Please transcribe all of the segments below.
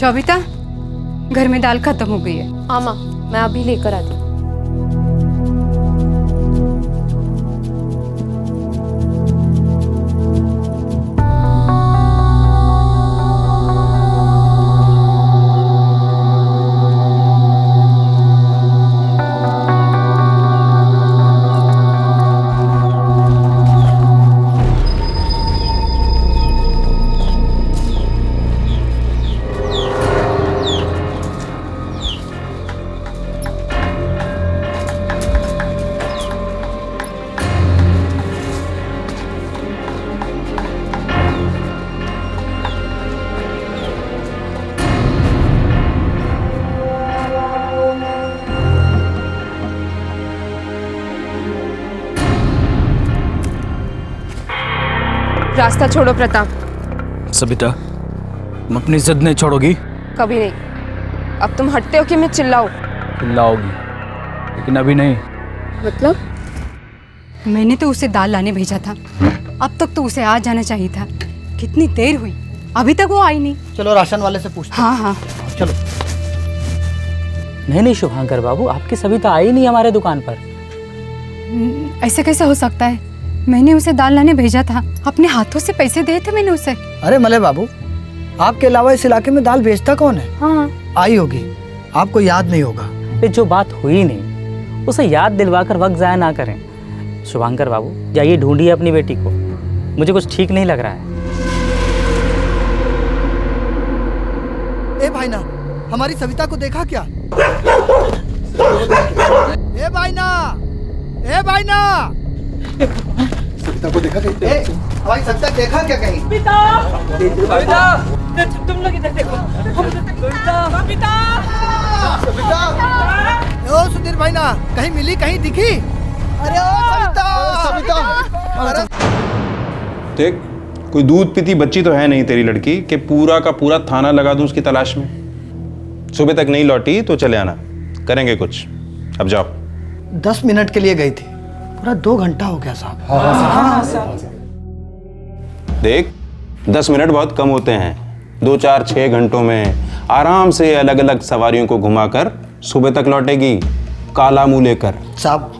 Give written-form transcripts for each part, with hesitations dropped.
शोभिता, घर में दाल खत्म हो गई है। हाँ माँ, मैं अभी लेकर आती हूँ। रास्ता छोड़ो प्रताप। सबिता, तुम अपनी जिद नहीं छोड़ोगी? कभी नहीं। अब तुम हटते हो कि मैं चिल्लाऊं? चिल्लाओगी, लेकिन अभी नहीं। मतलब? मैंने तो उसे दाल लाने भेजा था, अब तक तो उसे आ जाना चाहिए था। कितनी देर हुई, अभी तक वो आई नहीं। चलो राशन वाले से पूछते हैं। हाँ हाँ चलो। नहीं शुभांकर बाबू, आपकी सविता आई नहीं हमारे दुकान पर। ऐसे कैसे हो सकता है? मैंने उसे दाल लाने भेजा था, अपने हाथों से पैसे दिए थे मैंने उसे। अरे मले बाबू, आपके अलावा इस इलाके में दाल बेचता कौन है? हाँ। आई होगी, आपको याद नहीं होगा। ये जो बात हुई नहीं, उसे याद दिलवाकर वक्त जाया ना करें। शुभांकर बाबू, जाइए ढूंढिए अपनी बेटी को, मुझे कुछ ठीक नहीं लग रहा है। ए भाई ना, हमारी सविता को देखा क्या? ए भाई ना, ए भाई ना, सविता को देखा कहीं? हमारी सविता देखा क्या कहीं? तुम लोग इधर देखो। सविता, ओ सुधीर भाई ना, कहीं मिली, कहीं दिखी? अरे ओ सविता, देख, कोई दूध पीती बच्ची तो है नहीं तेरी लड़की कि पूरा का पूरा थाना लगा दूं उसकी तलाश में। सुबह तक नहीं लौटी तो चले आना, करेंगे कुछ। अब जाओ। 10 मिनट के लिए गई थी, पूरा 2 घंटा हो गया साहब। देख, 10 मिनट बहुत कम होते हैं। 2, 4, 6 घंटों में आराम से अलग अलग सवारियों को घुमाकर सुबह तक लौटेगी, काला मुंह लेकर। साहब,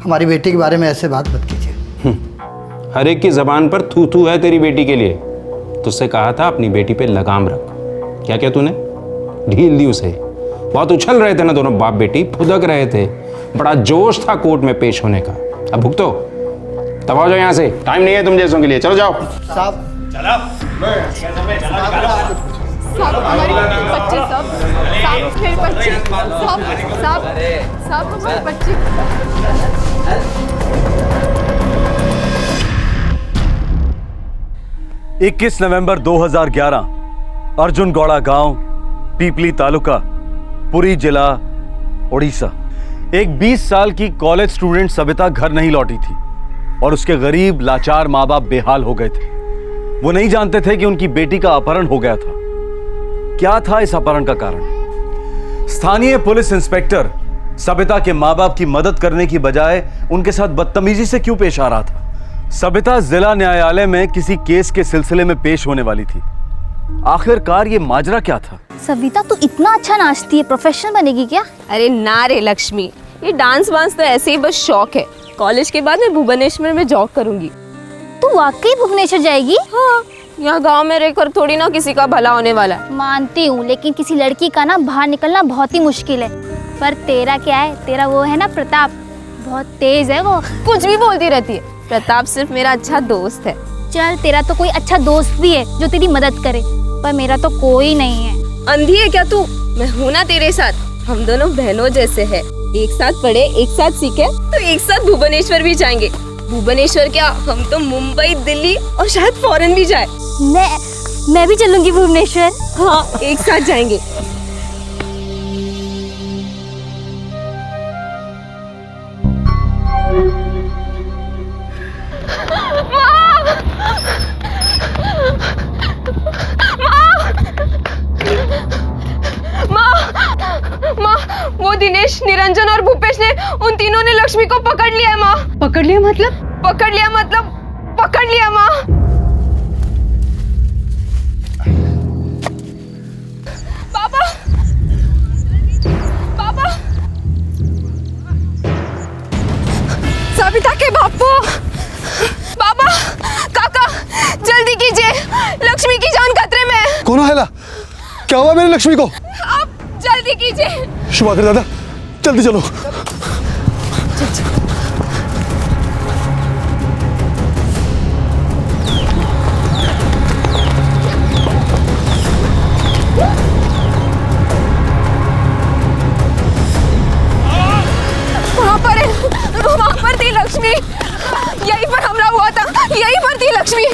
हमारी बेटी के बारे में ऐसे बात मत कीजिए। हर एक की जबान पर थू थू है तेरी बेटी के लिए। तुझसे कहा था अपनी बेटी पे लगाम रख, क्या क्या तूने ढील दी उसे। बहुत उछल रहे थे ना दोनों बाप बेटी, फुदक रहे थे, बड़ा जोश था कोर्ट में पेश होने का। अब भुगतो, तब आओ जाओ यहाँ से, टाइम नहीं है तुम जैसों के लिए। चलो जाओ साहब, हमारी बच्ची सब मेरे बच्चे सब हमारे बच्चे। 21 नवंबर 2011 अर्जुन गौड़ा गांव, पीपली तालुका, पुरी जिला, ओडिशा। एक 20 साल की कॉलेज स्टूडेंट सविता घर नहीं लौटी थी और उसके गरीब लाचार माँ बाप बेहाल हो गए थे। वो नहीं जानते थे कि उनकी बेटी का अपहरण हो गया था। क्या था इस अपहरण का कारण? स्थानीय पुलिस इंस्पेक्टर सविता के माँ बाप की मदद करने की बजाय उनके साथ बदतमीजी से क्यों पेश आ रहा था? सविता जिला न्यायालय में किसी केस के सिलसिले में पेश होने वाली थी। आखिरकार ये माजरा क्या था? सविता तू इतना अच्छा नाचती है, प्रोफेशनल बनेगी क्या? अरे ना रे लक्ष्मी, ये डांस वांस तो ऐसे ही बस शौक है। कॉलेज के बाद मैं भुवनेश्वर में जॉब करूंगी। तू वाकई भुवनेश्वर जाएगी? हाँ, यहाँ गांव में रहकर थोड़ी ना किसी का भला होने वाला है। मानती हूँ, लेकिन किसी लड़की का ना बाहर निकलना बहुत ही मुश्किल है। पर तेरा क्या है, तेरा वो है ना प्रताप, बहुत तेज है वो। कुछ भी बोलती रहती है। प्रताप सिर्फ मेरा अच्छा दोस्त है। चल, तेरा तो कोई अच्छा दोस्त भी है जो तेरी मदद करे, पर मेरा तो कोई नहीं है। अंधी है क्या तू? मैं हूँ ना तेरे साथ। हम दोनों बहनों जैसे हैं। एक साथ पढ़े, एक साथ सीखे, तो एक साथ भुवनेश्वर भी जाएंगे। भुवनेश्वर क्या, हम तो मुंबई, दिल्ली और शायद फॉरेन भी जाए। मैं भी चलूंगी भुवनेश्वर। हाँ, एक साथ जाएंगे। वो दिनेश, निरंजन और भूपेश ने, उन तीनों ने लक्ष्मी को पकड़ लिया है माँ। पकड़ लिया मतलब? पकड़ लिया मतलब पकड़ लिया माँ। सविता के बापू, बाबा, काका, जल्दी कीजिए, लक्ष्मी की जान खतरे में है। कौन है? क्या हुआ मेरी लक्ष्मी को? आप जल्दी कीजिए। शुभाकर दादा, जल्दी चलो। वहाँ पर थी लक्ष्मी, यहीं पर हमला हुआ था, यहीं पर थी लक्ष्मी।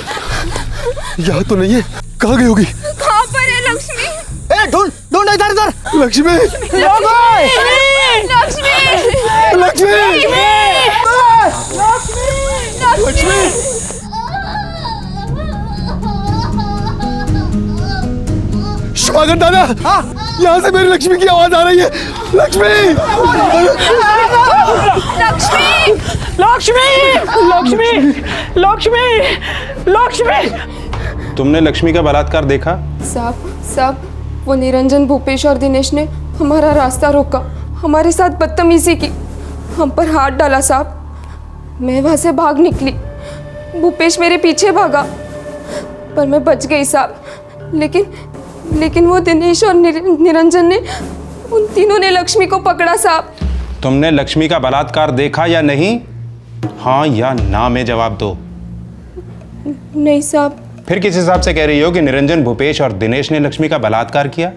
यहाँ तो नहीं है, कहाँ गई होगी? कहाँ पर है लक्ष्मी? ए ढूंढ ढूंढ इधर इधर। लक्ष्मी, लक्ष्मी, लक्ष्मी, लक्ष्मी। शुभाकर दादा, यहाँ से मेरी लक्ष्मी की आवाज आ रही है। लक्ष्मी, लक्ष्मी, लक्ष्मी, लक्ष्मी, लक्ष्मी, लक्ष्मी। तुमने लक्ष्मी का बलात्कार देखा? साहब, वो निरंजन, भूपेश और दिनेश ने हमारा रास्ता रोका, हमारे साथ बदतमीजी की, हम पर हाथ डाला साहब। मैं वहाँ से भाग निकली, भूपेश मेरे पीछे भागा, पर मैं बच गई साहब। लेकिन वो दिनेश और निरंजन ने, उन तीनों ने लक्ष्मी को पकड़ा साहब। तुमने लक्ष्मी का बलात्कार देखा या नहीं? हाँ या ना में जवाब दो। नहीं साहब। फिर किस हिसाब से कह रही हो कि निरंजन, भूपेश और दिनेश ने लक्ष्मी का बलात्कार किया?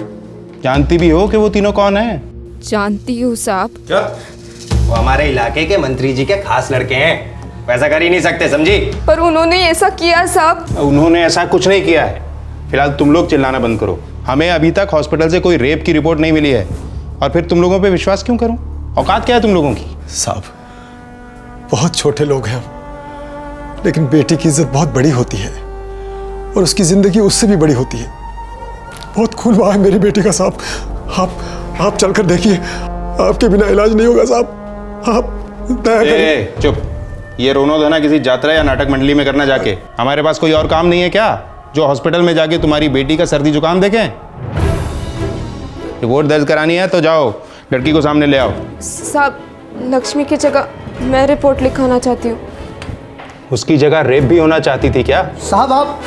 जानती भी हो कि वो तीनों कौन हैं? जानती हूँ साहब। वो हमारे इलाके के मंत्री जी के खास लड़के हैं, वैसा कर ही नहीं सकते, समझी? पर उन्होंने ऐसा किया साहब। उन्होंने ऐसा कुछ नहीं किया है। फिलहाल तुम लोग चिल्लाना बंद करो। हमें अभी तक हॉस्पिटल से कोई रेप की रिपोर्ट नहीं मिली है, और फिर तुम लोगों पे विश्वास क्यों करूं? औकात क्या है तुम लोगों की? साहब, बहुत छोटे लोग हैं हम, लेकिन बेटी की इज्जत बहुत बड़ी होती है, और उसकी जिंदगी उससे भी बड़ी होती है। बहुत खून बहा है मेरी बेटी का साहब। आप चलकर देखिए, आपके बिना इलाज नहीं होगा साहब। आप दया करें। चुप। ये रोनो धना किसी यात्रा या नाटक मंडली में करना जाके। हमारे पास कोई और काम नहीं है क्या, जो हॉस्पिटल में जाके तुम्हारी बेटी का सर्दी जुकाम देखें? रिपोर्ट दर्ज करानी है तो जाओ, लड़की को सामने ले आओ। साहब, लक्ष्मी की जगह मैं रिपोर्ट लिखाना चाहती हूँ। उसकी जगह रेप भी होना चाहती थी क्या? साहब आप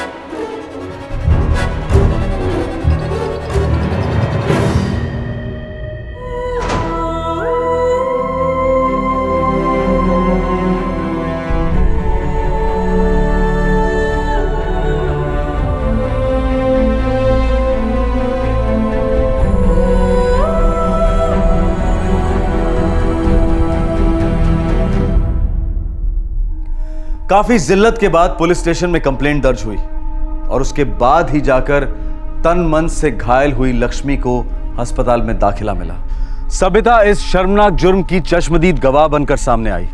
काफी जिल्लत के बाद पुलिस स्टेशन में कंप्लेंट दर्ज हुई, और उसके बाद ही जाकर तन मन से घायल हुई लक्ष्मी को अस्पताल में दाखिला मिला। सविता इस शर्मनाक जुर्म की चश्मदीद गवाह बनकर सामने आई।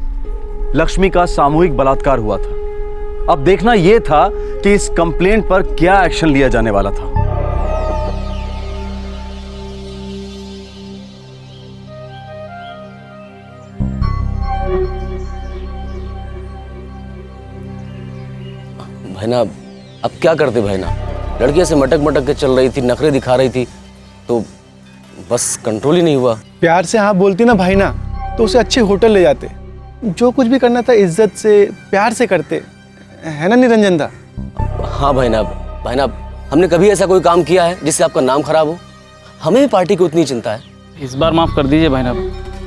लक्ष्मी का सामूहिक बलात्कार हुआ था। अब देखना यह था कि इस कंप्लेंट पर क्या एक्शन लिया जाने वाला था। भाईना, अब क्या करते भाईना? लड़की ऐसे मटक मटक के चल रही थी, नखरे दिखा रही थी, तो बस कंट्रोल ही नहीं हुआ। प्यार से हाँ बोलती ना भाईना, तो उसे अच्छे होटल ले जाते। जो कुछ भी करना था इज्जत से, प्यार से करते, है ना निरंजन दा? हाँ भाईना, हमने कभी ऐसा कोई काम किया है जिससे आपका नाम खराब हो? हमें भी पार्टी की उतनी चिंता है। इस बार माफ कर दीजिए भाईना,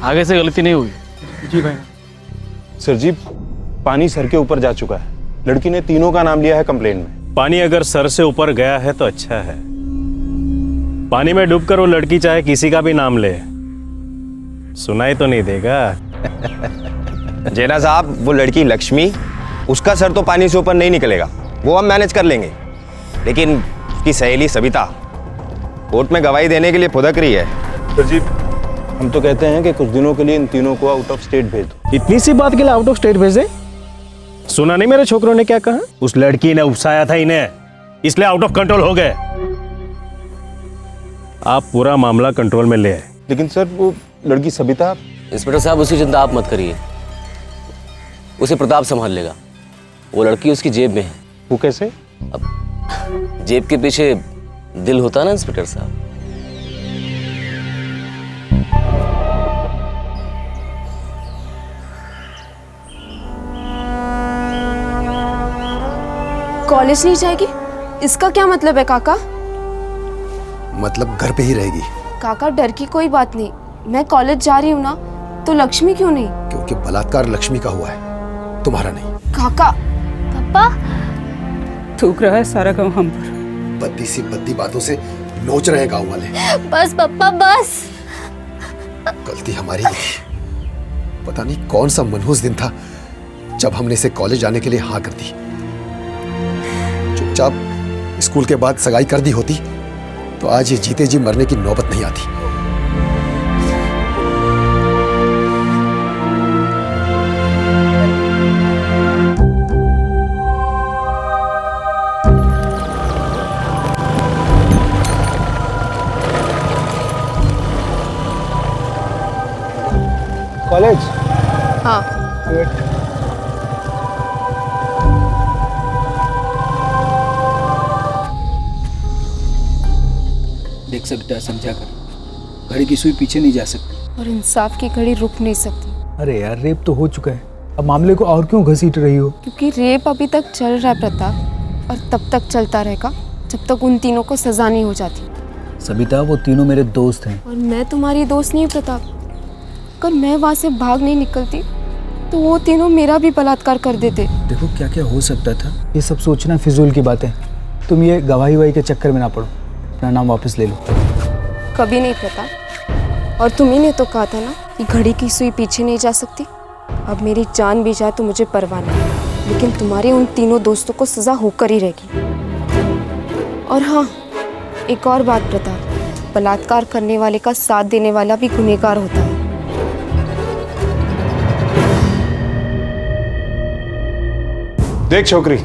आगे से गलती नहीं होगी। जी भाईना। सर जी, पानी सर के ऊपर जा चुका है। लड़की ने तीनों का नाम लिया है कंप्लेन में। पानी अगर सर से ऊपर गया है तो अच्छा है। पानी में डूबकर वो लड़की चाहे किसी का भी नाम ले, सुनाई तो नहीं देगा। जेना साहब, वो लड़की लक्ष्मी, उसका सर तो पानी से ऊपर नहीं निकलेगा, वो हम मैनेज कर लेंगे। लेकिन उसकी सहेली सविता कोर्ट में गवाही देने के लिए फुदक रही है। सर जी, हम तो कहते हैं कि कुछ दिनों के लिए इन तीनों को आउट ऑफ स्टेट भेज दो। इतनी सी बात के लिए आउट ऑफ स्टेट भेजे? सुना नहीं मेरे छोकरों ने क्या कहा? उस लड़की ने उकसाया था इन्हें, इसलिए आउट ऑफ कंट्रोल हो गए। आप पूरा मामला कंट्रोल में ले आए। लेकिन सर, वो लड़की सविता। इंस्पेक्टर साहब, उसकी चिंता आप मत करिए, उसे प्रताप संभाल लेगा। वो लड़की उसकी जेब में है। वो कैसे? अब जेब के पीछे दिल होता है ना इंस्पेक्टर साहब। कॉलेज नहीं जाएगी? इसका क्या मतलब है काका? मतलब घर पे ही रहेगी। काका डर की कोई बात नहीं, मैं कॉलेज जा रही हूँ ना, तो लक्ष्मी क्यों नहीं? क्योंकि बलात्कार लक्ष्मी का हुआ है, तुम्हारा नहीं। काका। पापा थूक रहा है सारा काम हम पर। बद्दी सी बद्दी बातों से नोच रहे हैं गाँव वाले। बस पापा बस। गलती हमारी ही थी। पता नहीं कौन सा मनहूस दिन था जब हमने इसे कॉलेज जाने के लिए हाँ कर दी। चुपचाप स्कूल के बाद सगाई कर दी होती तो आज ये जीते जी मरने की नौबत नहीं आती। कॉलेज? हाँ। देख सकता है, समझा कर। घड़ी की सुई पीछे नहीं जा सकती। और इंसाफ की घड़ी रुक नहीं सकती। अरे यार, रेप तो हो चुका है, अब मामले को और क्यों घसीट रही हो? क्योंकि रेप अभी तक चल रहा है प्रताप, और तब तक चलता रहेगा जब तक उन तीनों को सजा नहीं हो जाती। सबिता, वो तीनों मेरे दोस्त हैं। और मैं तुम्हारी दोस्त नहीं हूँ प्रताप। अगर मैं वहाँ से भाग नहीं निकलती तो वो तीनों मेरा भी बलात्कार कर देते। देखो क्या क्या हो सकता था। ये सब सोचना फिजूल की बात है। तुम ये गवाही वही के चक्कर में ना पड़ो, अपना नाम वापस ले लो। कभी नहीं प्रताप, और तुम्ही ने तो कहा था ना कि घड़ी की सुई पीछे नहीं जा सकती। अब मेरी जान भी जाए तो मुझे परवाह नहीं, लेकिन तुम्हारे उन तीनों दोस्तों को सजा होकर ही रहेगी। और हाँ, एक और बात प्रताप, बलात्कार करने वाले का साथ देने वाला भी गुनहगार होता है। देख छोकरी,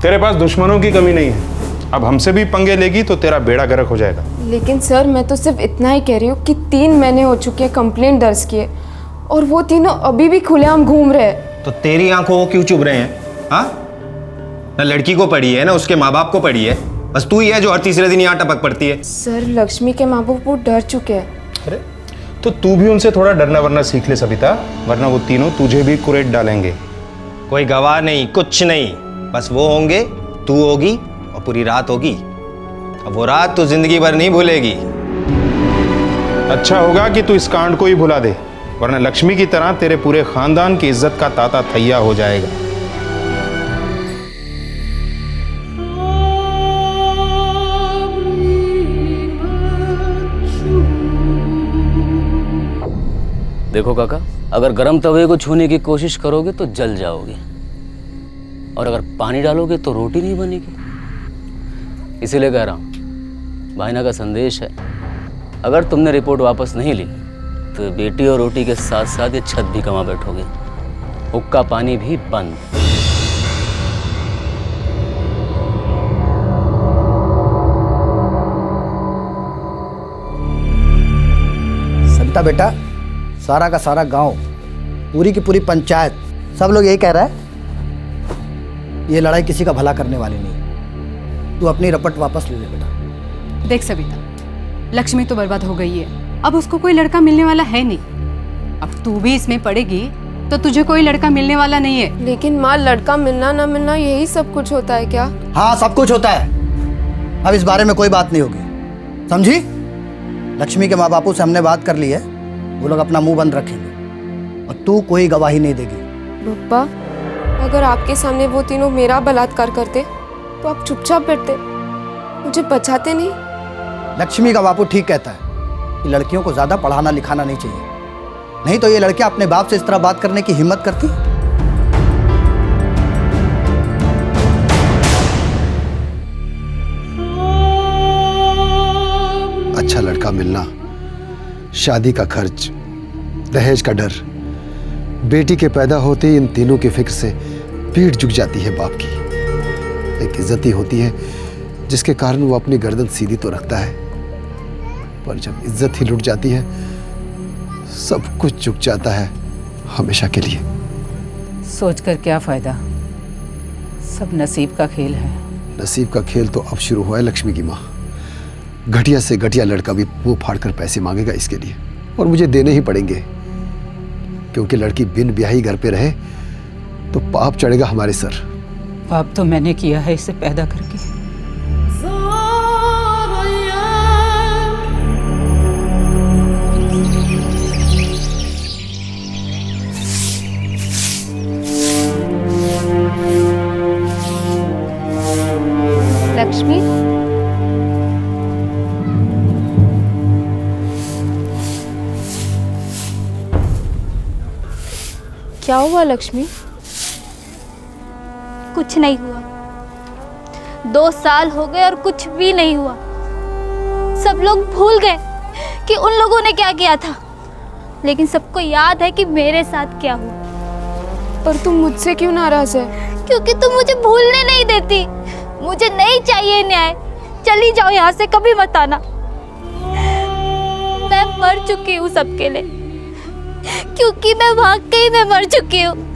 तेरे पास दुश्मनों की कमी नहीं है। अब हमसे भी पंगे लेगी तो तेरा बेड़ा गर्क हो जाएगा। लेकिन सर, मैं तो सिर्फ इतना ही कह रही हूँ कि 3 महीने हो चुके हैं कंप्लेंट दर्ज किए, और वो तीनों अभी भी खुलेआम घूम रहे हैं। तो तेरी आंखों को क्यों चुभ रहे हैं? हाँ, ना लड़की को पड़ी है ना उसके माँ बाप को पड़ी है, बस तू ही है जो हर तीसरे दिन यहाँ टपक पड़ती है। सर, लक्ष्मी के माँ बाप वो डर चुके हैं। अरे तो तू भी उनसे थोड़ा डरना वरना सीख ले सबिता, वरना वो तीनों तुझे भी कुरेद डालेंगे। कोई गवाह नहीं, कुछ नहीं, बस वो होंगे, तू होगी और पूरी रात होगी। अब वो रात तो जिंदगी भर नहीं भूलेगी। अच्छा होगा कि तू इस कांड को ही भुला दे, वरना लक्ष्मी की तरह तेरे पूरे खानदान की इज्जत का ताता थैया हो जाएगा। देखो काका, अगर गर्म तवे को छूने की कोशिश करोगे तो जल जाओगे, और अगर पानी डालोगे तो रोटी नहीं बनेगी। इसीलिए कह रहा हूँ, भाईना का संदेश है, अगर तुमने रिपोर्ट वापस नहीं ली तो बेटी और रोटी के साथ साथ ये छत भी कमा बैठोगे, हुक्का पानी भी बंद। सबिता बेटा, सारा का सारा गांव, पूरी की पूरी पंचायत, सब लोग यही कह रहा है ये लड़ाई किसी का भला करने वाली नहीं। तू अपनी रपट वापस ले ले बेटा। देख सबिता, लक्ष्मी तो बर्बाद हो गई है, अब उसको कोई लड़का मिलने वाला है नहीं। अब तू भी इसमें पड़ेगी तो तुझे कोई लड़का मिलने वाला नहीं है। लेकिन माँ, लड़का मिलना ना मिलना यही सब कुछ होता है क्या? हाँ, सब कुछ होता है। अब इस बारे में कोई बात नहीं होगी, समझी? लक्ष्मी के माँ बापों से हमने बात कर ली है, वो लोग अपना मुंह बंद रखेंगे और तू कोई गवाही नहीं देगी। पप्पा, अगर आपके सामने वो तीनों मेरा बलात्कार करते तो आप चुपचाप बैठते, मुझे बचाते नहीं। लक्ष्मी का बापू ठीक कहता है कि लड़कियों को ज्यादा पढ़ाना लिखाना नहीं चाहिए, नहीं तो ये लड़कियां अपने बाप से इस तरह बात करने की हिम्मत करती। अच्छा लड़का मिलना, शादी का खर्च, दहेज का डर, बेटी के पैदा होते ही इन तीनों की फिक्र से पीठ झुक जाती है बाप की। एक इज्जत ही होती है जिसके कारण वो अपनी गर्दन सीधी तो रखता है, पर जब इज्जत ही लुट जाती है सब कुछ झुक जाता है हमेशा के लिए। सोच कर क्या फायदा, सब नसीब का खेल है। नसीब का खेल तो अब शुरू हुआ है लक्ष्मी की माँ। घटिया से घटिया लड़का भी मुंह फाड़कर पैसे मांगेगा इसके लिए, और मुझे देने ही पड़ेंगे, क्योंकि लड़की बिन ब्याही घर पे रहे तो पाप चढ़ेगा हमारे सर। पाप तो मैंने किया है इसे पैदा करके। लक्ष्मी, क्या हुआ लक्ष्मी? कुछ नहीं हुआ। 2 साल हो गए और कुछ भी नहीं हुआ। सब लोग भूल गए कि उन लोगों ने क्या किया था, लेकिन सबको याद है कि मेरे साथ क्या हुआ। पर तुम मुझसे क्यों नाराज है? क्योंकि तुम मुझे भूलने नहीं देती। मुझे नहीं चाहिए न्याय। चली जाओ यहाँ से, कभी मत आना। मैं मर चुकी हूँ सबके लिए, क्योंकि मैं वाकई में मर चुकी हूँ।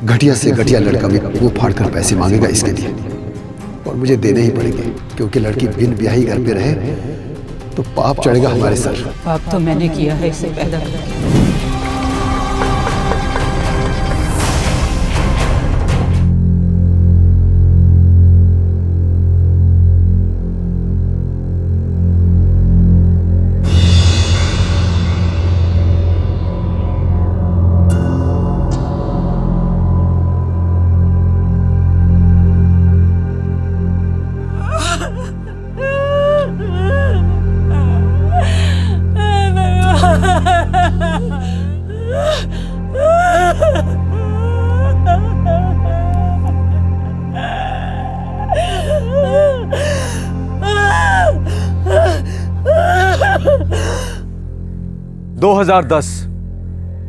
घटिया से घटिया लड़का भी मुंह फाड़ कर पैसे मांगेगा इसके लिए, और मुझे देने ही पड़ेंगे, क्योंकि लड़की बिन ब्याही घर पे रहे तो पाप चढ़ेगा हमारे सर। पाप तो मैंने किया है इसे पैदा करके।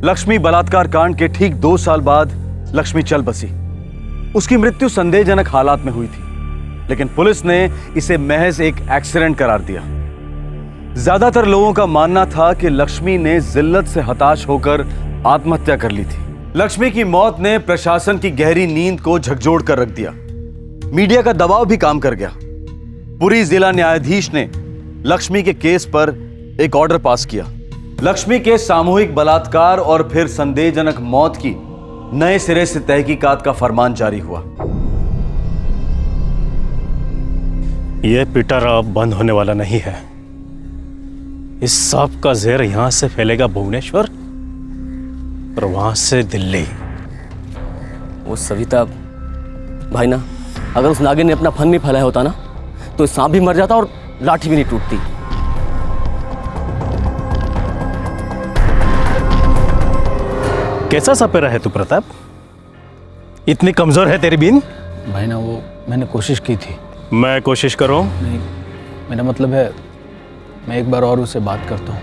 लक्ष्मी बलात्कार कांड के ठीक 2 साल बाद लक्ष्मी चल बसी। उसकी मृत्यु संदेहजनक हालात में हुई थी, लेकिन पुलिस ने इसे महज एक एक्सीडेंट करार दिया। ज्यादातर लोगों का मानना था कि लक्ष्मी ने जिल्लत से हताश होकर आत्महत्या कर ली थी। लक्ष्मी की मौत ने प्रशासन की गहरी नींद को झकझोर कर रख दिया। मीडिया का दबाव भी काम कर गया। पुरी जिला न्यायाधीश ने लक्ष्मी के केस पर एक ऑर्डर पास किया। लक्ष्मी के सामूहिक बलात्कार और फिर संदेहजनक मौत की नए सिरे से तहकीकात का फरमान जारी हुआ। यह पिटारा अब बंद होने वाला नहीं है। इस सांप का जहर यहां से फैलेगा भुवनेश्वर और वहां से दिल्ली। वो सविता भाई ना, अगर उस नागिन ने अपना फन नहीं फैलाया होता ना, तो सांप भी मर जाता और लाठी भी नहीं टूटती। कैसा सपेरा है तू प्रताप? इतनी कमजोर है तेरी बीन? भाई ना, वो मैंने कोशिश की थी। मैं कोशिश करूं? नहीं, मेरा मतलब है मैं एक बार और उससे बात करता हूँ।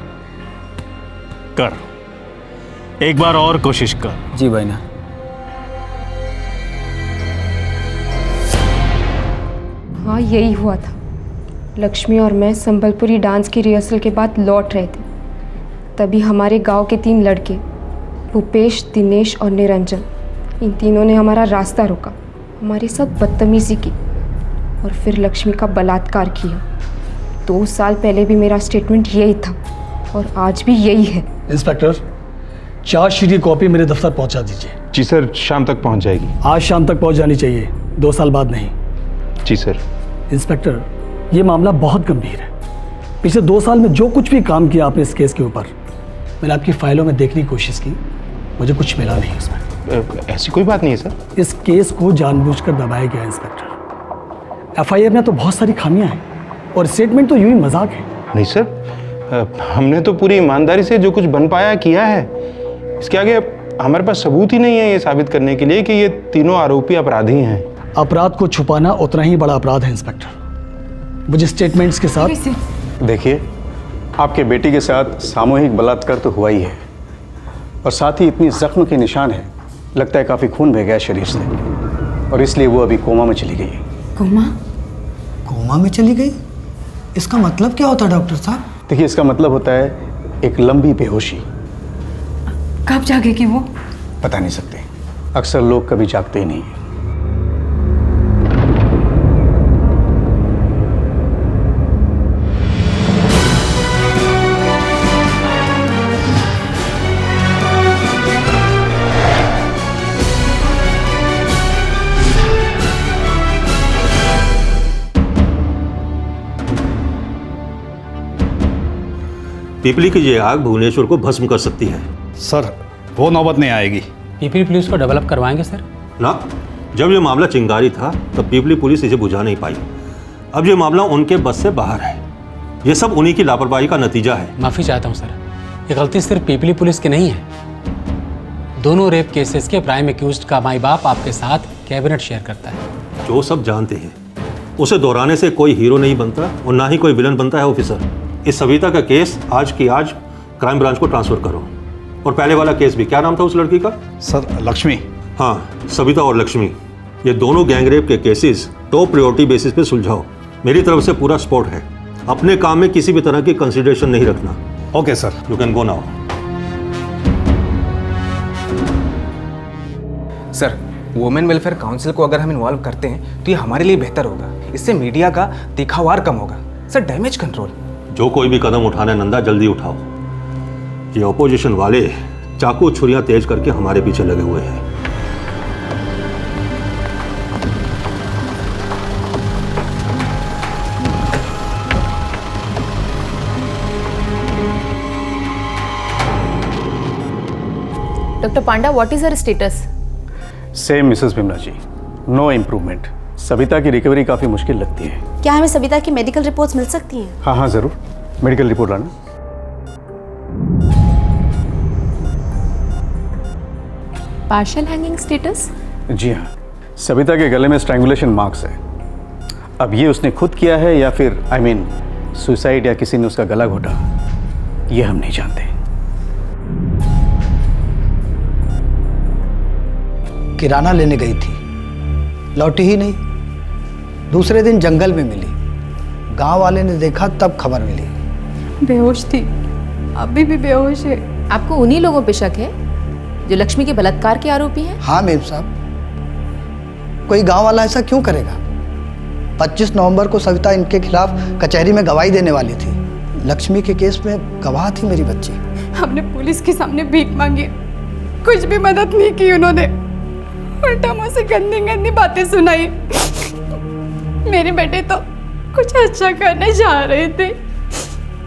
कर, एक बार और कोशिश कर। जी भाई ना। हाँ, यही हुआ था। लक्ष्मी और मैं संबलपुरी डांस की रिहर्सल के बाद लौट रहे थे, तभी हमारे गांव के 3 लड़के भूपेश, दिनेश और निरंजन, इन तीनों ने हमारा रास्ता रोका, हमारे साथ बदतमीजी की और फिर लक्ष्मी का बलात्कार किया। 2 साल पहले भी मेरा स्टेटमेंट यही था और आज भी यही है। इंस्पेक्टर, चार्जशीट की कॉपी मेरे दफ्तर पहुंचा दीजिए। जी सर, शाम तक पहुंच जाएगी। आज शाम तक पहुंच जानी चाहिए, 2 साल बाद नहीं। जी सर। इंस्पेक्टर, ये मामला बहुत गंभीर है। पिछले 2 साल में जो कुछ भी काम किया आपने इस केस के ऊपर, मैंने आपकी फाइलों में देखने की कोशिश की, मुझे कुछ मिला नहीं उसमें। ऐसी कोई बात नहीं है सर। इस केस को जानबूझकर दबाया गया इंस्पेक्टर। एफआईआर में तो बहुत सारी खामियां हैं और स्टेटमेंट तो यूं ही मजाक है। नहीं सर, हमने तो पूरी ईमानदारी से जो कुछ बन पाया किया है। इसके आगे हमारे पास सबूत ही नहीं है ये साबित करने के लिए कि ये तीनों आरोपी अपराधी हैं। अपराध को छुपाना उतना ही बड़ा अपराध है इंस्पेक्टर। मुझे स्टेटमेंट्स के साथ देखिए, आपके बेटी के साथ सामूहिक बलात्कार तो हुआ ही है, और साथ ही इतनी जख्म के निशान है, लगता है काफ़ी खून बह गया शरीर से, और इसलिए वो अभी कोमा में चली गई है। कोमा? कोमा में चली गई? इसका मतलब क्या होता है डॉक्टर साहब? देखिए, इसका मतलब होता है एक लंबी बेहोशी। कब जागेगी वो? बता नहीं सकते, अक्सर लोग कभी जागते ही नहीं हैं। पिपली की ये आग भुवनेश्वर को भस्म कर सकती है। सर, वो नौबत नहीं आएगी। पीपली पुलिस को डेवलप करवाएंगे सर? ना, जब ये मामला चिंगारी था तब पिपली पुलिस इसे बुझा नहीं पाई। अब ये मामला उनके बस से बाहर है। ये सब उन्हीं की लापरवाही का नतीजा है। माफ़ी चाहता हूँ सर, ये गलती सिर्फ पीपली पुलिस की नहीं है। दोनों रेप केसेस के प्राइम एक्यूज्ड का माई बाप आपके साथ कैबिनेट शेयर करता है। जो सब जानते हैं, उसे दोहराने से कोई हीरो नहीं बनता और ना ही कोई विलन बनता है। ऑफिसर, इस सविता का केस आज की आज क्राइम ब्रांच को ट्रांसफर करो। और पहले वाला केस भी, क्या नाम था उस लड़की का? सर, लक्ष्मी। हाँ, सविता और लक्ष्मी, ये दोनों गैंगरेप के केसेस टॉप प्रायोरिटी बेसिस पे सुलझाओ। मेरी तरफ से पूरा सपोर्ट है। अपने काम में किसी भी तरह की कंसिडरेशन नहीं रखना। Okay sir, you can go now. Sir, women welfare council को अगर हम इन्वॉल्व करते हैं तो ये हमारे लिए बेहतर होगा। इससे मीडिया का दिखावार कम होगा। Sir, damage control. जो कोई भी कदम उठाना है नंदा, जल्दी उठाओ। ये ऑपोजिशन वाले चाकू छुरियां तेज करके हमारे पीछे लगे हुए हैं। Doctor Panda, what is her status? Same Mrs Bimla ji, no improvement. Savita की रिकवरी काफ़ी मुश्किल लगती है। क्या हमें सविता की मेडिकल रिपोर्ट्स मिल सकती हैं? हाँ हाँ, ज़रूर। मेडिकल रिपोर्ट लाना। Partial hanging status? जी हाँ, सविता के गले में स्ट्रैंगुलेशन मार्क्स है। अब ये उसने खुद किया है या फिर सुसाइड या किसी ने उसका गला घोटा, ये हम नहीं जानते। किराना लेने गई थी, लौटी ही नहीं। दूसरे दिन जंगल में मिली, गांव वाले ने देखा तब खबर मिली। बेहोश थी, अभी भी बेहोश है। आपको उन्हीं लोगों पे शक है जो लक्ष्मी के बलात्कार के आरोपी हैं? हाँ मेम साहब, कोई गांव वाला ऐसा क्यों करेगा? 25 नवंबर को सविता इनके खिलाफ कचहरी में गवाही देने वाली थी। लक्ष्मी के केस में गवाह थी मेरी बच्ची। हमने पुलिस के सामने भीख मांगी, कुछ भी मदद नहीं की उन्होंने। उल्टा मुझसे गंदी गंदी बातें सुनाई। मेरे बेटे तो कुछ अच्छा करने जा रहे थे,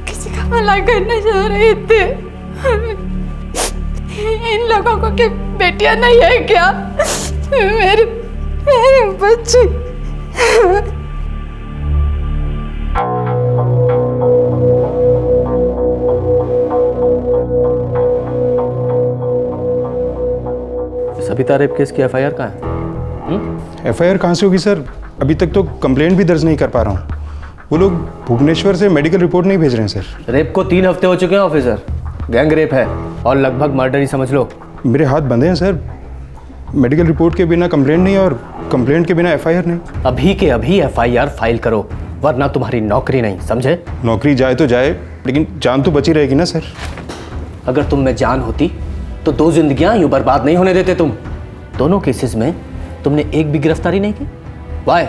किसी का भला करने जा रहे थे। इन लोगों को क्या बेटियां नहीं है क्या? मेरे बच्चे। सविता रेप केस की एफआईआर कहाँ है? एफआईआर कहाँ से होगी सर? अभी तक तो कंप्लेंट भी दर्ज नहीं कर पा रहा हूँ। वो लोग भुवनेश्वर से मेडिकल रिपोर्ट नहीं भेज रहे हैं सर। रेप को 3 हफ्ते हो चुके हैं ऑफिसर। गैंग रेप है और लगभग मर्डर ही समझ लो। मेरे हाथ बंधे हैं सर। मेडिकल रिपोर्ट के बिना कंप्लेंट नहीं और कंप्लेंट के बिना एफआईआर नहीं। अभी के अभी एफआईआर फाइल करो, वरना तुम्हारी नौकरी नहीं, समझे? नौकरी जाए तो जाए, लेकिन जान तो बची रहेगी ना सर। अगर तुम में जान होती तो 2 जिंदगियां यूं बर्बाद नहीं होने देते तुम। दोनों केसेस में तुमने एक भी गिरफ्तारी नहीं की। वाई?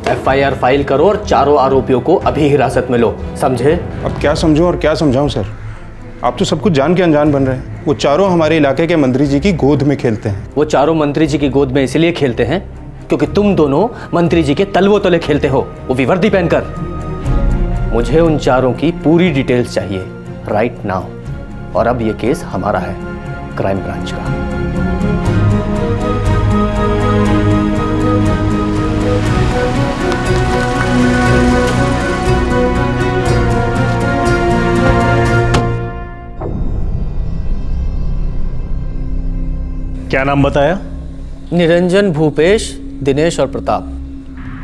एफआईआर फाइल करो और चारों आरोपियों को अभी हिरासत में लो, समझे? अब क्या समझूं और क्या समझाऊं सर? आप तो सब कुछ जान के अनजान बन रहे हैं। वो चारों हमारे इलाके के मंत्री जी की गोद में खेलते हैं। वो चारों मंत्री जी की गोद में इसलिए खेलते हैं क्योंकि तुम दोनों मंत्री जी के तलवों तले खेलते हो, वो भी वर्दी पहनकर। मुझे उन चारों की पूरी डिटेल्स चाहिए राइट नाउ। और अब ये केस हमारा है, क्राइम ब्रांच का। क्या नाम बताया? निरंजन, भूपेश, दिनेश और प्रताप।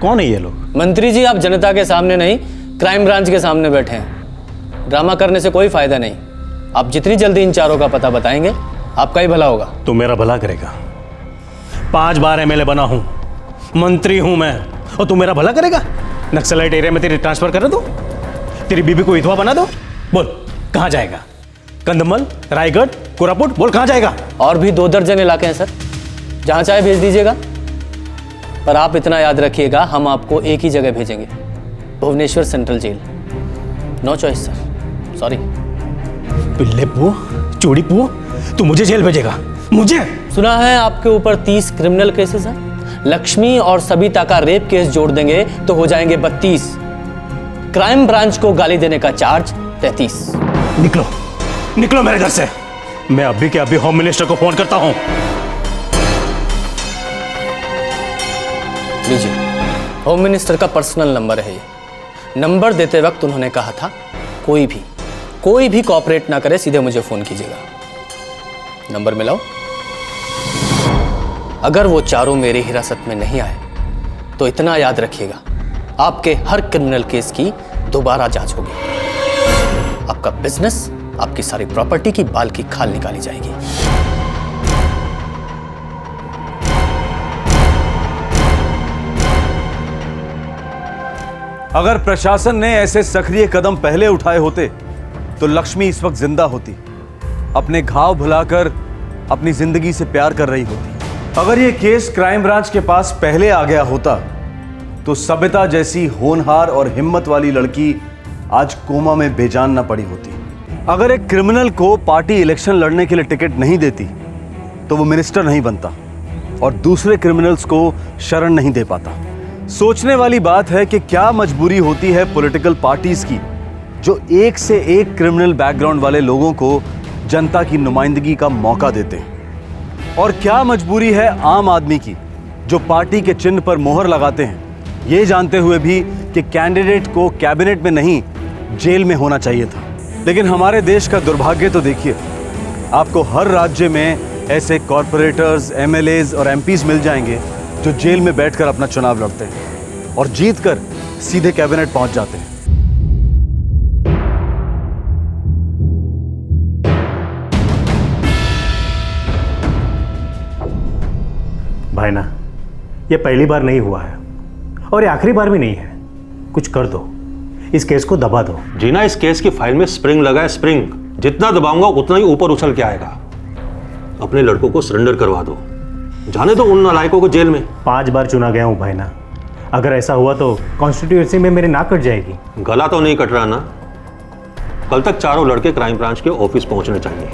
कौन है ये लोग? मंत्री जी, आप जनता के सामने नहीं, क्राइम ब्रांच के सामने बैठे हैं। ड्रामा करने से कोई फायदा नहीं। आप जितनी जल्दी इन चारों का पता बताएंगे, आपका ही भला होगा। तू मेरा भला करेगा? 5 बार एमएलए बना हूं, मंत्री हूं मैं, और तू मेरा भला करेगा? नक्सलाइट एरिया में तेरी ट्रांसफर कर दो, तेरी बीबी को विधवा बना दो। बोल कहां जाएगा? कंधमल, रायगढ़, कोरापुट, बोल कहां जाएगा? और भी 2 दर्जन इलाके हैं सर, जहां चाहे भेज दीजिएगा। पर आप इतना याद रखिएगा, हम आपको एक ही जगह भेजेंगे, Bhubaneswar central jail. No choice sir, sorry. पिल्ले पुओ, चूड़ी पुओ, तू मुझे जेल भेजेगा? मुझे? सुना है आपके ऊपर 30 क्रिमिनल केसेस हैं। लक्ष्मी और सबिता का रेप केस जोड़ देंगे तो हो जाएंगे 32। क्राइम ब्रांच को गाली देने का चार्ज 33। निकलो, निकलो मेरे घर से। मैं अभी के अभी होम मिनिस्टर को फोन करता हूं। लीजिए, होम मिनिस्टर का पर्सनल नंबर है ये। नंबर देते वक्त उन्होंने कहा था कोई भी कोऑपरेट ना करे, सीधे मुझे फोन कीजिएगा। नंबर मिलाओ। अगर वो चारों मेरी हिरासत में नहीं आए तो इतना याद रखिएगा, आपके हर क्रिमिनल केस की दोबारा जांच होगी। आपका बिजनेस, आपकी सारी प्रॉपर्टी की बाल की खाल निकाली जाएगी। अगर प्रशासन ने ऐसे सक्रिय कदम पहले उठाए होते तो लक्ष्मी इस वक्त जिंदा होती, अपने घाव भुलाकर अपनी जिंदगी से प्यार कर रही होती। अगर ये केस क्राइम ब्रांच के पास पहले आ गया होता तो सबिता जैसी होनहार और हिम्मत वाली लड़की आज कोमा में बेजान न पड़ी होती। अगर एक क्रिमिनल को पार्टी इलेक्शन लड़ने के लिए टिकट नहीं देती तो वो मिनिस्टर नहीं बनता और दूसरे क्रिमिनल्स को शरण नहीं दे पाता। सोचने वाली बात है कि क्या मजबूरी होती है पॉलिटिकल पार्टीज की, जो एक से एक क्रिमिनल बैकग्राउंड वाले लोगों को जनता की नुमाइंदगी का मौका देते हैं, और क्या मजबूरी है आम आदमी की, जो पार्टी के चिन्ह पर मोहर लगाते हैं, ये जानते हुए भी कि कैंडिडेट को कैबिनेट में नहीं जेल में होना चाहिए था। लेकिन हमारे देश का दुर्भाग्य तो देखिए, आपको हर राज्य में ऐसे कॉरपोरेटर्स, एमएलएज और एमपीज मिल जाएंगे जो जेल में बैठकर अपना चुनाव लड़ते हैं और जीतकर सीधे कैबिनेट पहुंच जाते हैं। भाई ना, ये पहली बार नहीं हुआ है और ये आखिरी बार भी नहीं है। कुछ कर दो, इस केस को दबा दो। जीना, इस केस की फाइल में स्प्रिंग लगा है, स्प्रिंग। जितना दबाऊंगा उतना ही ऊपर उछल के आएगा। अपने लड़कों को सरेंडर करवा दो, जाने दो उन नालायकों को जेल में। 5 बार चुना गया हूं भाई ना, अगर ऐसा हुआ तो कॉन्स्टिट्यूएंसी में मेरी नाक कट जाएगी। गला तो नहीं कट रहा ना? कल तक चारों लड़के क्राइम ब्रांच के ऑफिस पहुंचने चाहिए।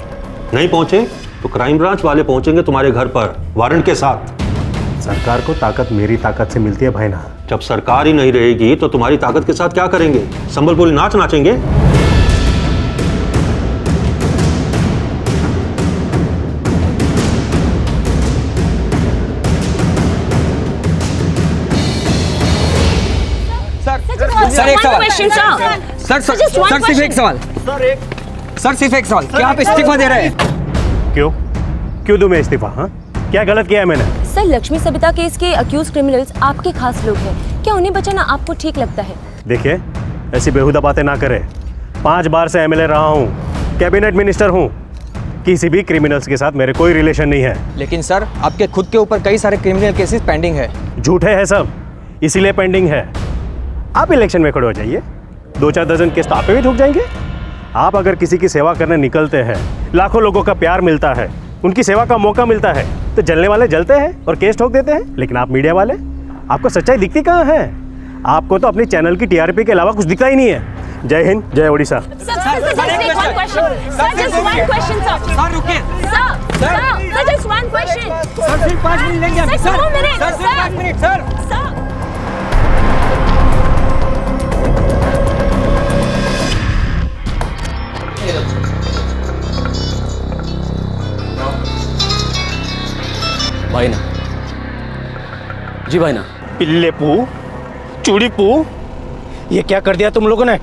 नहीं पहुंचे तो क्राइम ब्रांच वाले पहुंचेंगे तुम्हारे घर पर वारंट के साथ। सरकार को ताकत मेरी ताकत से मिलती है भाई ना। जब सरकार ही नहीं रहेगी तो तुम्हारी ताकत के साथ क्या करेंगे? संबलपुरी नाच नाचेंगे? सर एक सवाल। सर सिर्फ एक सवाल। सर सिर्फ एक सवाल, क्या आप इस्तीफा दे रहे हैं? क्यों दूं मैं इस्तीफा? हाँ, क्या गलत किया है मैंने? सर, लक्ष्मी सबिता केस के अक्यूज क्रिमिनल्स आपके खास लोग हैं, क्या उन्हें बचाना आपको ठीक लगता है? देखिए, ऐसी बेहुदा बातें ना करें। 5 बार से एमएलए रहा हूँ, कैबिनेट मिनिस्टर हूँ, किसी भी क्रिमिनल्स के साथ मेरे कोई रिलेशन नहीं है। लेकिन सर, आपके खुद के ऊपर कई सारे क्रिमिनल केसेस पेंडिंग है। झूठे हैं सब, इसीलिए पेंडिंग है। आप इलेक्शन में खड़े हो जाइए, 2-4 दर्जन केस तो आप पे भी ठुक जाएंगे। आप अगर किसी की सेवा करने निकलते हैं, लाखों लोगों का प्यार मिलता है, उनकी सेवा का मौका मिलता है, तो जलने वाले जलते हैं और केस ठोक देते हैं। लेकिन आप मीडिया वाले, आपको सच्चाई दिखती कहाँ है? आपको तो अपनी चैनल की टीआरपी के अलावा कुछ दिखता ही नहीं है। जय हिंद, जय ओडिशा। भाई ना जी, भाई ना। पिल्ले पू, चूड़ी पू, ये क्या कर दिया तुम लोगों ने?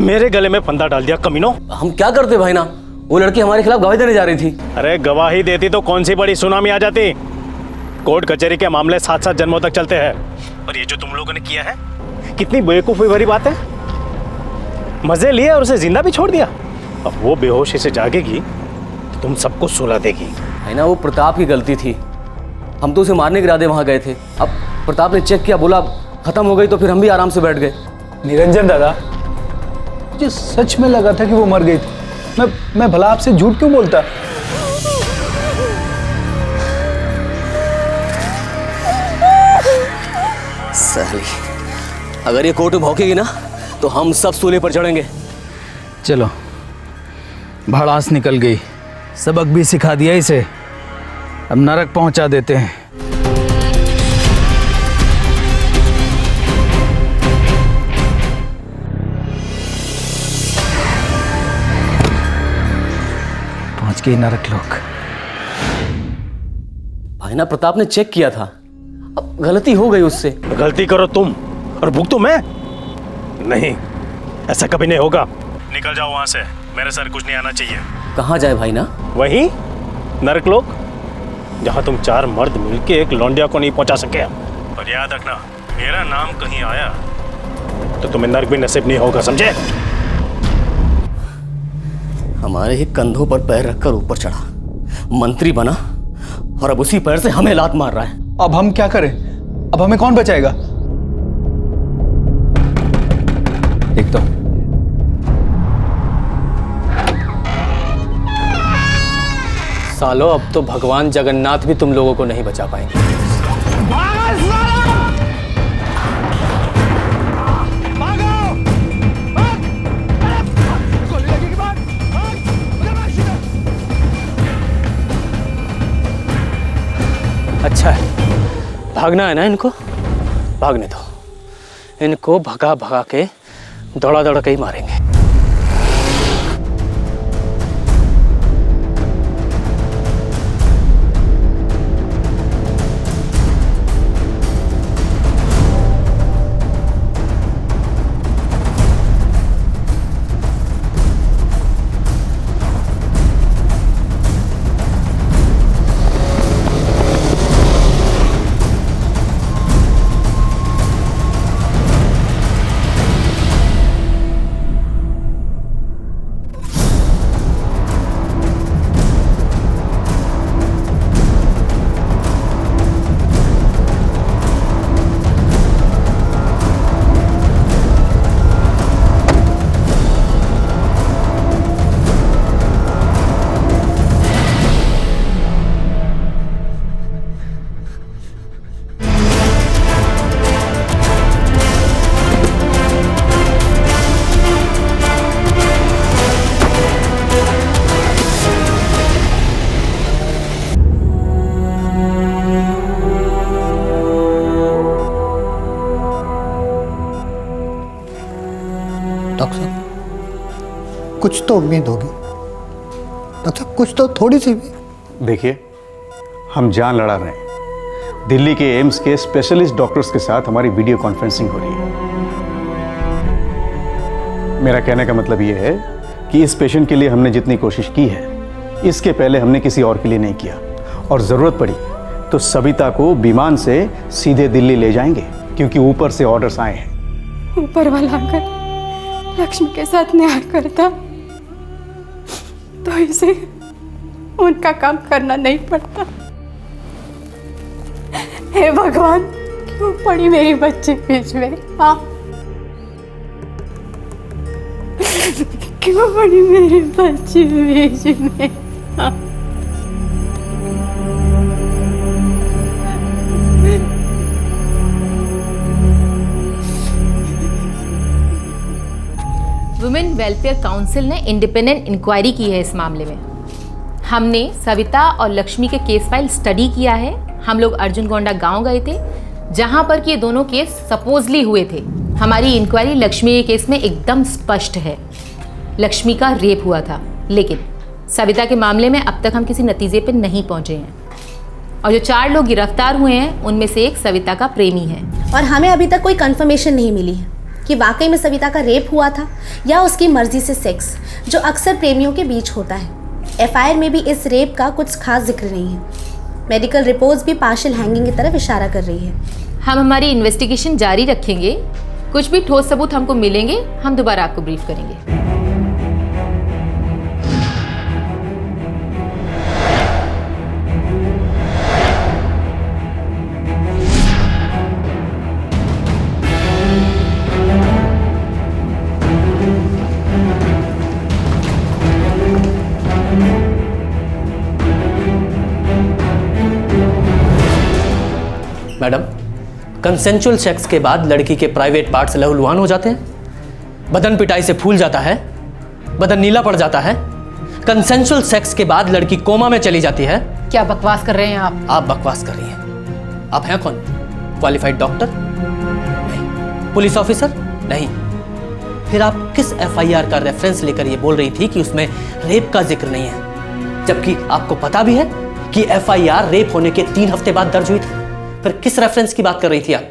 मेरे गले में फंदा डाल दिया कमीनों। हम क्या करते भाई ना, वो लड़की हमारे खिलाफ गवाही देने जा रही थी। अरे गवाही देती तो कौन सी बड़ी सुनामी आ जाती। कोर्ट कचहरी के मामले 7-7 जन्मों तक चलते हैं। और ये जो तुम लोगों ने किया है, कितनी बेवकूफ़ी भरी बात है। मजे लिए और उसे जिंदा भी छोड़ दिया। अब वो बेहोशी से जागेगी तो तुम सबको सुला देगी। है ना, वो प्रताप की गलती थी। हम तो उसे मारने के इरादे वहां गए थे। अब प्रताप ने चेक किया, बोला खत्म हो गई, तो फिर हम भी आराम से बैठ गए। निरंजन दादा, मुझे सच में लगा था कि वो मर गई थी। मैं भला आपसे झूठ क्यों बोलता। साली, अगर ये कोर्ट में भौंकेगी ना तो हम सब सूले पर चढ़ेंगे। चलो, भड़ास निकल गई, सबक भी सिखा दिया इसे, अब नरक पहुंचा देते हैं। पहुंच गई नरक लोक। भाई ना, प्रताप ने चेक किया था, अब गलती हो गई उससे। गलती करो तुम और भुगतो मैं? नहीं, ऐसा कभी नहीं होगा। निकल जाओ वहां से, मेरे सर कुछ नहीं आना चाहिए। कहाँ जाए भाई ना? वहीं नरकलोक, जहां तुम 4 मर्द मिलके एक लौंडिया को नहीं पहुंचा सके। और याद रखना, मेरा नाम कहीं आया तो तुम्हें नरक भी नसीब नहीं होगा, समझे? हमारे ही कंधों पर पैर रखकर ऊपर चढ़ा, मंत्री बना, और अब उसी पैर से हमें लात मार रहा है। अब हम क्या करें? अब हमें कौन बचाएगा? एक तो सालो, अब तो भगवान जगन्नाथ भी तुम लोगों को नहीं बचा पाएंगे। अच्छा है, भागना है ना इनको, भागने दो। इनको भगा भगा के दौड़ा दौड़ा के ही मारेंगे। डॉक्टर साहब, कुछ तो उम्मीद होगी। डॉक्टर साहब, कुछ तो, थोड़ी सी भी। देखिए, हम जान लड़ा रहे हैं। दिल्ली के एम्स के स्पेशलिस्ट डॉक्टर्स के साथ हमारी वीडियो कॉन्फ्रेंसिंग हो रही है। मेरा कहने का मतलब ये है कि इस पेशेंट के लिए हमने जितनी कोशिश की है, इसके पहले हमने किसी और के लिए नहीं किया। और ज़रूरत पड़ी तो सविता को विमान से सीधे दिल्ली ले जाएंगे, क्योंकि ऊपर से ऑर्डर्स आए हैं। ऊपर वाला अगर लक्ष्मी के साथ न्याय करता तो इसे उनका काम करना नहीं पड़ता। हे भगवान, क्यों पड़ी मेरी बच्ची बीच में? हाँ, क्यों पड़ी मेरी बच्ची बीच में? हाँ। वुमेन वेलफेयर काउंसिल ने इंडिपेंडेंट इंक्वायरी की है इस मामले में। हमने सविता और लक्ष्मी के केस फाइल स्टडी किया है। हम लोग अर्जुन गोंडा गांव गए थे, जहां पर कि ये दोनों केस सपोजली हुए थे। हमारी इंक्वायरी लक्ष्मी के केस में एकदम स्पष्ट है, लक्ष्मी का रेप हुआ था। लेकिन सविता के मामले में अब तक हम किसी नतीजे पर नहीं पहुंचे हैं। और जो 4 लोग गिरफ्तार हुए हैं, उनमें से एक सविता का प्रेमी है। और हमें अभी तक कोई कंफर्मेशन नहीं मिली है कि वाकई में सविता का रेप हुआ था या उसकी मर्जी से सेक्स, जो अक्सर प्रेमियों के बीच होता है। एफआईआर में भी इस रेप का कुछ खास जिक्र नहीं है। मेडिकल रिपोर्ट्स भी पार्शियल हैंगिंग की तरफ इशारा कर रही है। हम हमारी इन्वेस्टिगेशन जारी रखेंगे, कुछ भी ठोस सबूत हमको मिलेंगे हम दोबारा आपको ब्रीफ करेंगे। मैडम, कंसेंचुअल सेक्स के बाद लड़की के प्राइवेट पार्ट्स लहूलुहान हो जाते हैं, बदन पिटाई से फूल जाता है, बदन नीला पड़ जाता है। कंसेंचुअल सेक्स के बाद लड़की कोमा में चली जाती है। क्या बकवास कर रहे हैं आप? आप बकवास कर रही हैं। आप हैं कौन? Qualified doctor? नहीं। Police officer? नहीं। फिर आप किस एफआईआर का रेफरेंस लेकर ये बोल रही थी कि उसमें रेप का जिक्र नहीं है, जबकि आपको पता भी है कि एफआईआर रेप होने के 3 हफ्ते बाद दर्ज हुई थी? फिर किस रेफरेंस की बात कर रही थी आप?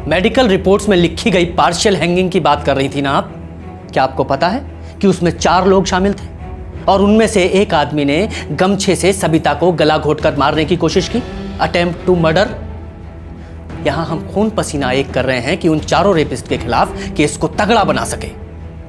मेडिकल रिपोर्ट्स में लिखी गई पार्शियल हैंगिंग की बात कर रही थी ना आप? क्या आपको पता है कि उसमें 4 लोग शामिल थे और उनमें से एक आदमी ने गमछे से सबिता को गला घोटकर मारने की कोशिश की, अटेम्प्ट टू मर्डर। यहां हम खून पसीना एक कर रहे हैं कि उन 4 रेपिस्ट के खिलाफ केस को तगड़ा बना सके,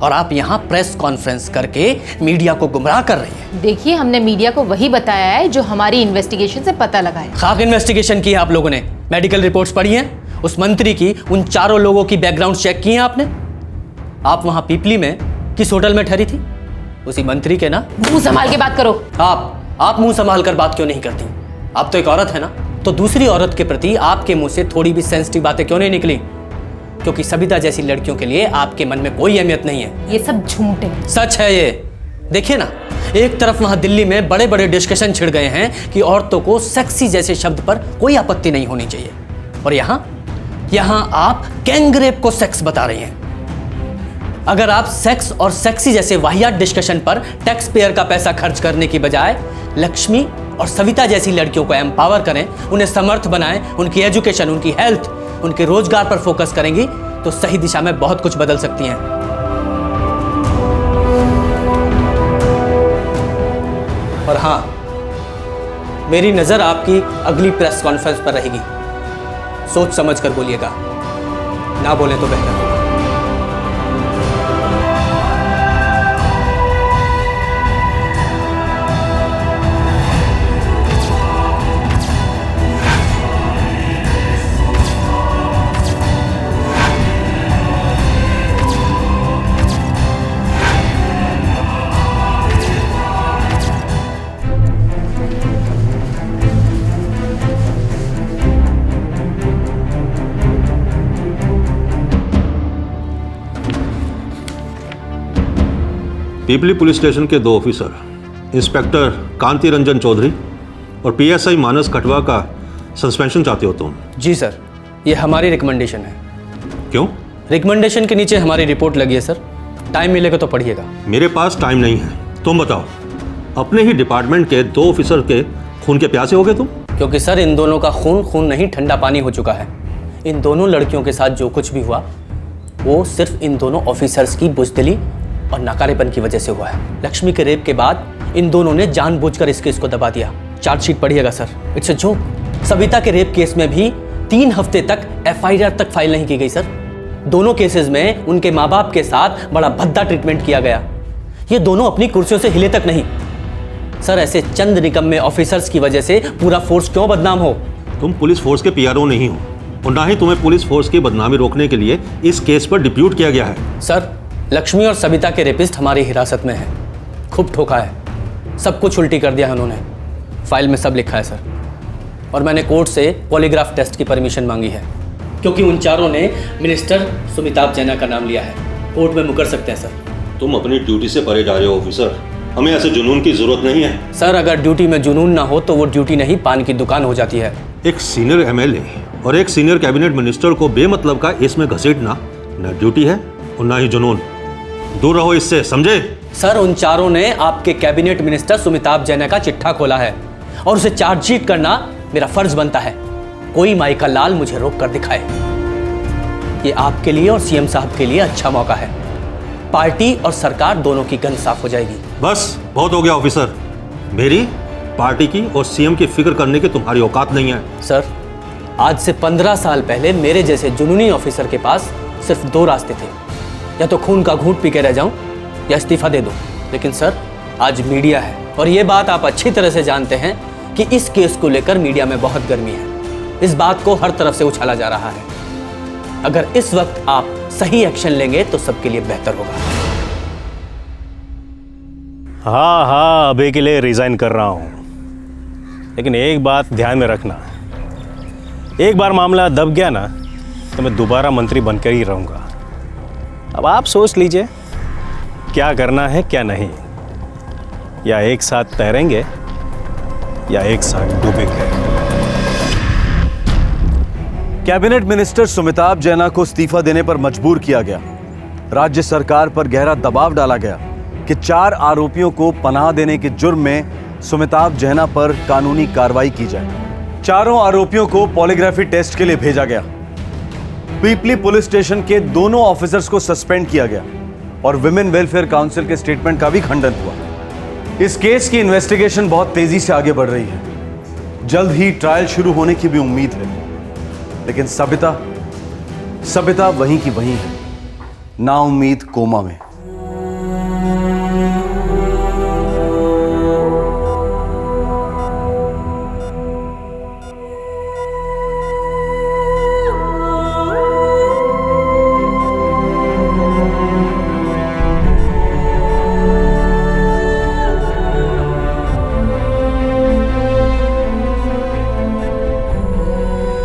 और आप यहां प्रेस कॉन्फ्रेंस करके मीडिया को गुमराह कर रही हैं। देखिए, हमने मीडिया को वही बताया है जो हमारी इन्वेस्टिगेशन से पता लगा है। खाक इन्वेस्टिगेशन की है आप लोगों ने, मेडिकल रिपोर्ट्स पढ़ी हैं, उस मंत्री की उन 4 लोगों की बैकग्राउंड चेक की है आपने? आप वहां पीपली में किस होटल में ठहरी थी? उसी मंत्री के ना? मुंह संभाल के बात करो। आप मुंह संभाल कर बात क्यों नहीं करती? आप तो एक औरत है ना, तो दूसरी औरत के प्रति आपके मुंह से थोड़ी भी सेंसिटिव बातें क्यों नहीं निकली? क्योंकि सबिता जैसी लड़कियों के लिए आपके मन में कोई अहमियत नहीं है। ये सब झूठ है। सच है ये। देखिए ना, एक तरफ वहां दिल्ली में बड़े बड़े डिस्कशन छिड़ गए हैं कि औरतों को सेक्सी जैसे शब्द पर कोई आपत्ति नहीं होनी चाहिए, और यहां आप गैंग रेप को सेक्स बता रही हैं। अगर आप सेक्स और सेक्सी जैसे वाहियात डिस्कशन पर टैक्स पेयर का पैसा खर्च करने की बजाय लक्ष्मी और सविता जैसी लड़कियों को एम्पावर करें, उन्हें समर्थ बनाएं, उनकी एजुकेशन, उनकी हेल्थ, उनके रोजगार पर फोकस करेंगी, तो सही दिशा में बहुत कुछ बदल सकती हैं। और हां, मेरी नजर आपकी अगली प्रेस कॉन्फ्रेंस पर रहेगी। सोच समझ कर बोलिएगा, ना बोले तो बेहतर होगा। पीपली पुलिस स्टेशन के 2 ऑफिसर, इंस्पेक्टर कांति रंजन चौधरी और पीएसआई मानस खटवा का सस्पेंशन चाहते हो तुम? जी सर, ये हमारी रिकमेंडेशन है। क्यों? रिकमेंडेशन के नीचे हमारी रिपोर्ट लगी है सर, टाइम मिलेगा तो पढ़िएगा। मेरे पास टाइम नहीं है, तुम बताओ। अपने ही डिपार्टमेंट के 2 ऑफिसर के खून के प्यासे हो गए तुम? क्योंकि सर, इन दोनों का खून नहीं, ठंडा पानी हो चुका है। इन दोनों लड़कियों के साथ जो कुछ भी हुआ वो सिर्फ इन दोनों ऑफिसर्स की बुजदिली और नाकारेपन की वजह से हुआ है। लक्ष्मी के रेप के बाद इन दोनों ने जानबूझकर इस केस को दबा दिया। चार्जशीट पढ़िएगा sir, it's a joke. Savita के रेप केस में भी 3 हफ्ते तक एफआईआर तक फाइल नहीं की गई सर। दोनों केसेस में उनके माँ बाप के साथ बड़ा भद्दा ट्रीटमेंट किया गया। ये दोनों अपनी कुर्सियों से हिले तक नहीं। सर, ऐसे चंद निकम्मे ऑफिसर्स की वजह से पूरा फोर्स क्यों बदनाम हो? तुम पुलिस फोर्स के पीआरओ नहीं हो, और ना ही तुम्हें पुलिस फोर्स की बदनामी रोकने के लिए इस केस पर डिप्यूट किया गया है। सर, लक्ष्मी और सबिता के रेपिस्ट हमारी हिरासत में हैं। खूब ठोका है, सब कुछ उल्टी कर दिया है उन्होंने। फाइल में सब लिखा है सर, और मैंने कोर्ट से पॉलीग्राफ टेस्ट की परमिशन मांगी है, क्योंकि उन 4 ने मिनिस्टर सुमिताभ जैना का नाम लिया है। कोर्ट में मुकर सकते हैं सर। तुम अपनी ड्यूटी से परे जा रहे हो ऑफिसर, हमें ऐसे जुनून की जरूरत नहीं है। सर, अगर ड्यूटी में जुनून ना हो तो वो ड्यूटी नहीं, पान की दुकान हो जाती है। एक सीनियर एमएलए और एक सीनियर कैबिनेट मिनिस्टर को बेमतलब का इसमें घसीटना न ड्यूटी है और ना ही जुनून। दूर रहो इससे, समझे? सर, उन 4 ने आपके कैबिनेट मिनिस्टर सुमिताभ जैना का चिट्ठा खोला है और उसे चार्जशीट करना मेरा फर्ज बनता है। कोई माई का लाल मुझे रोक कर दिखाए। ये आपके लिए और सीएम साहब के लिए अच्छा मौका है। पार्टी और सरकार दोनों की गंद साफ हो जाएगी। बस बहुत हो गया ऑफिसर। मेरी पार्टी की और सीएम की फिक्र करने की तुम्हारी औकात नहीं है। सर, आज से 15 साल पहले मेरे जैसे जुनूनी ऑफिसर के पास सिर्फ 2 रास्ते थे, या तो खून का घूंट पी के रह जाऊं या इस्तीफा दे दूं। लेकिन सर, आज मीडिया है और ये बात आप अच्छी तरह से जानते हैं कि इस केस को लेकर मीडिया में बहुत गर्मी है। इस बात को हर तरफ से उछाला जा रहा है। अगर इस वक्त आप सही एक्शन लेंगे तो सबके लिए बेहतर होगा। हाँ, अभी के लिए रिजाइन कर रहा हूं, लेकिन एक बात ध्यान में रखना, एक बार मामला दब गया ना तो मैं दोबारा मंत्री बनकर ही रहूंगा। अब आप सोच लीजिए क्या करना है क्या नहीं, या एक साथ तैरेंगे या एक साथ डूबेंगे। कैबिनेट मिनिस्टर सुमिताभ जैना को इस्तीफा देने पर मजबूर किया गया। राज्य सरकार पर गहरा दबाव डाला गया कि 4 आरोपियों को पनाह देने के जुर्म में सुमिताभ जैना पर कानूनी कार्रवाई की जाए। 4 आरोपियों को पॉलीग्राफी टेस्ट के लिए भेजा गया। पीपली पुलिस स्टेशन के दोनों ऑफिसर्स को सस्पेंड किया गया और विमेन वेलफेयर काउंसिल के स्टेटमेंट का भी खंडन हुआ। इस केस की इन्वेस्टिगेशन बहुत तेजी से आगे बढ़ रही है। जल्द ही ट्रायल शुरू होने की भी उम्मीद है, लेकिन सबिता वहीं की वहीं है, नाउम्मीद कोमा में।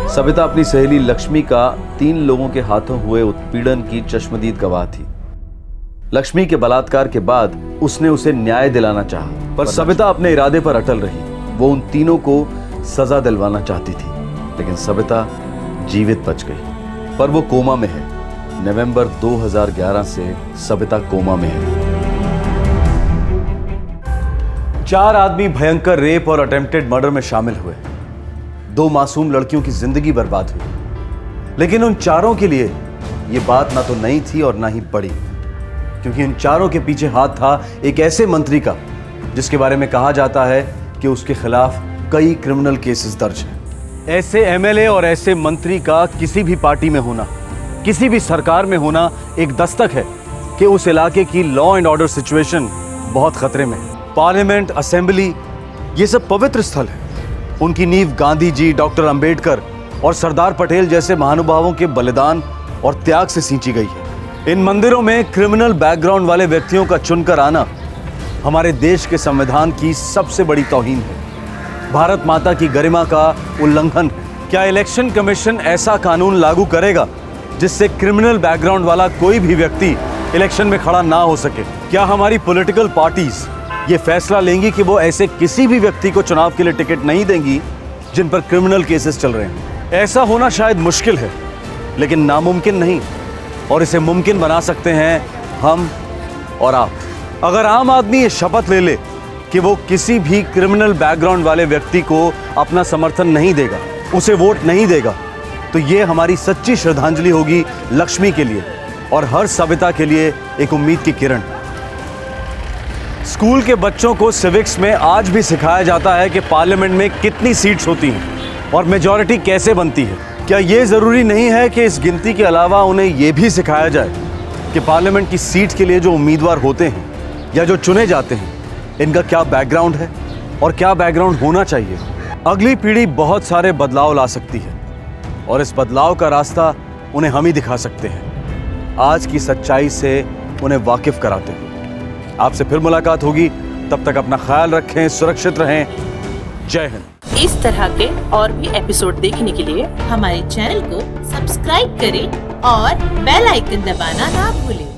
सबिता अपनी सहेली लक्ष्मी का 3 लोगों के हाथों हुए उत्पीड़न की चश्मदीद गवाह थी। लक्ष्मी के बलात्कार के बाद उसने उसे न्याय दिलाना चाहा, पर सबिता अपने इरादे पर अटल रही। वो उन तीनों को सजा दिलवाना चाहती थी, लेकिन सबिता जीवित बच गई, पर वो कोमा में है। नवंबर 2011 से सबिता कोमा में है। 4 आदमी भयंकर रेप और अटेम्प्टेड मर्डर में शामिल हुए। 2 मासूम लड़कियों की जिंदगी बर्बाद हुई, लेकिन उन चारों के लिए यह बात ना तो नई थी और ना ही बड़ी, क्योंकि इन चारों के पीछे हाथ था एक ऐसे मंत्री का जिसके बारे में कहा जाता है कि उसके खिलाफ कई क्रिमिनल केसेस दर्ज हैं। ऐसे एमएलए और ऐसे मंत्री का किसी भी पार्टी में होना, किसी भी सरकार में होना एक दस्तक है कि उस इलाके की लॉ एंड ऑर्डर सिचुएशन बहुत खतरे में है। पार्लियामेंट, असेंबली, ये सब पवित्र स्थल है। उनकी नींव गांधी जी, डॉक्टर अंबेडकर और सरदार पटेल जैसे महानुभावों के बलिदान और त्याग से सींची गई है। इन मंदिरों में क्रिमिनल बैकग्राउंड वाले व्यक्तियों का चुनकर आना हमारे देश के संविधान की सबसे बड़ी तौहीन है, भारत माता की गरिमा का उल्लंघन है। क्या इलेक्शन कमीशन ऐसा कानून लागू करेगा जिससे क्रिमिनल बैकग्राउंड वाला कोई भी व्यक्ति इलेक्शन में खड़ा ना हो सके? क्या हमारी पॉलिटिकल पार्टीज ये फैसला लेंगी कि वो ऐसे किसी भी व्यक्ति को चुनाव के लिए टिकट नहीं देंगी जिन पर क्रिमिनल केसेस चल रहे हैं? ऐसा होना शायद मुश्किल है, लेकिन नामुमकिन नहीं, और इसे मुमकिन बना सकते हैं हम और आप। अगर आम आदमी ये शपथ ले ले कि वो किसी भी क्रिमिनल बैकग्राउंड वाले व्यक्ति को अपना समर्थन नहीं देगा, उसे वोट नहीं देगा, तो ये हमारी सच्ची श्रद्धांजलि होगी लक्ष्मी के लिए और हर सबिता के लिए एक उम्मीद की किरण। स्कूल के बच्चों को सिविक्स में आज भी सिखाया जाता है कि पार्लियामेंट में कितनी सीट्स होती हैं और मेजॉरिटी कैसे बनती है। क्या ये ज़रूरी नहीं है कि इस गिनती के अलावा उन्हें ये भी सिखाया जाए कि पार्लियामेंट की सीट के लिए जो उम्मीदवार होते हैं या जो चुने जाते हैं, इनका क्या बैकग्राउंड है और क्या बैकग्राउंड होना चाहिए? अगली पीढ़ी बहुत सारे बदलाव ला सकती है और इस बदलाव का रास्ता उन्हें हम ही दिखा सकते हैं, आज की सच्चाई से उन्हें वाकिफ कराते हुए। आपसे फिर मुलाकात होगी, तब तक अपना ख्याल रखें, सुरक्षित रहें। जय हिंद। इस तरह के और भी एपिसोड देखने के लिए हमारे चैनल को सब्सक्राइब करें और बेल आइकन दबाना ना भूलें।